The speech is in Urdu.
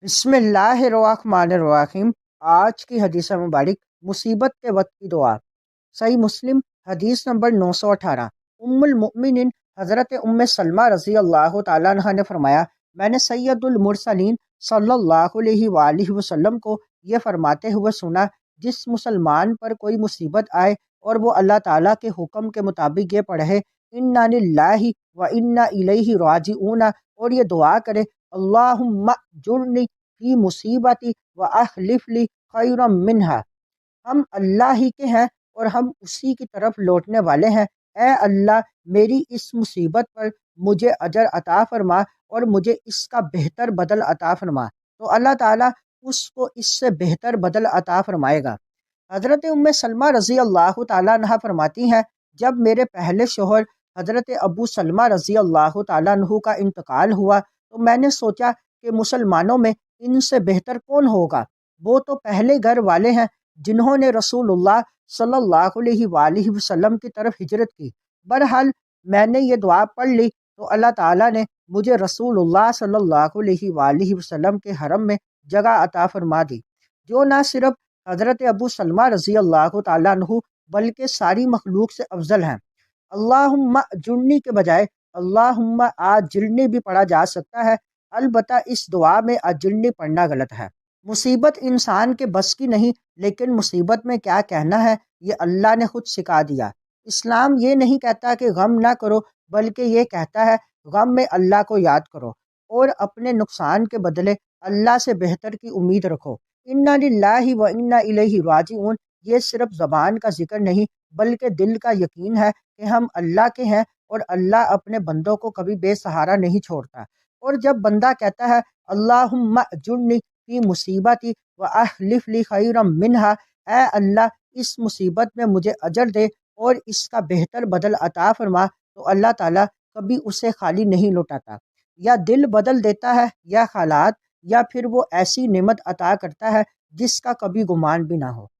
بسم اللہ الرحمن الرحیم۔ آج کی حدیث مبارک مصیبت کے وقت کی دعا۔ صحیح مسلم حدیث نمبر 918۔ ام المؤمنین حضرت سلمہ رضی اللہ تعالیٰ عنہ نے فرمایا، میں نے سید المرسلین صلی اللہ علیہ وآلہ وسلم کو یہ فرماتے ہوئے سنا، جس مسلمان پر کوئی مصیبت آئے اور وہ اللہ تعالیٰ کے حکم کے مطابق یہ پڑھے انا للہ و انا الیہ راجعون، اور یہ دعا کرے اللہم اجرنی فی مصیبتی و اخلف لی خیرا منہا، ہم اللہ ہی کے ہیں اور ہم اسی کی طرف لوٹنے والے ہیں، اے اللہ میری اس مصیبت پر مجھے اجر عطا فرما اور مجھے اس کا بہتر بدل عطا فرما، تو اللہ تعالیٰ اس کو اس سے بہتر بدل عطا فرمائے گا۔ حضرت سلمہ رضی اللہ تعالیٰ عنہ فرماتی ہیں، جب میرے پہلے شوہر حضرت ابو سلمہ رضی اللہ تعالیٰ عنہ کا انتقال ہوا تو میں نے سوچا کہ مسلمانوں میں ان سے بہتر کون ہوگا، وہ تو پہلے گھر والے ہیں جنہوں نے رسول اللہ صلی اللہ علیہ وآلہ وسلم کی طرف ہجرت کی۔ بہرحال میں نے یہ دعا پڑھ لی تو اللہ تعالیٰ نے مجھے رسول اللہ صلی اللہ علیہ وآلہ وسلم کے حرم میں جگہ عطا فرما دی، جو نہ صرف حضرت ابو سلمہ رضی اللہ تعالیٰ عنہ بلکہ ساری مخلوق سے افضل ہیں۔ اللہم اجرنی کے بجائے اللہم آجرنی بھی پڑھا جا سکتا ہے، البتہ اس دعا میں اجرنی پڑھنا غلط ہے۔ مصیبت انسان کے بس کی نہیں، لیکن مصیبت میں کیا کہنا ہے یہ اللہ نے خود سکھا دیا۔ اسلام یہ نہیں کہتا کہ غم نہ کرو، بلکہ یہ کہتا ہے غم میں اللہ کو یاد کرو اور اپنے نقصان کے بدلے اللہ سے بہتر کی امید رکھو۔ انا للہ و انا الیہ راجعون، یہ صرف زبان کا ذکر نہیں بلکہ دل کا یقین ہے کہ ہم اللہ کے ہیں اور اللہ اپنے بندوں کو کبھی بے سہارا نہیں چھوڑتا۔ اور جب بندہ کہتا ہے اللہم اجرنی فی مصیبتی و اخلف لی خیرا منہا، اے اللہ اس مصیبت میں مجھے اجر دے اور اس کا بہتر بدل عطا فرما، تو اللہ تعالیٰ کبھی اسے خالی نہیں لوٹاتا، یا دل بدل دیتا ہے یا حالات، یا پھر وہ ایسی نعمت عطا کرتا ہے جس کا کبھی گمان بھی نہ ہو۔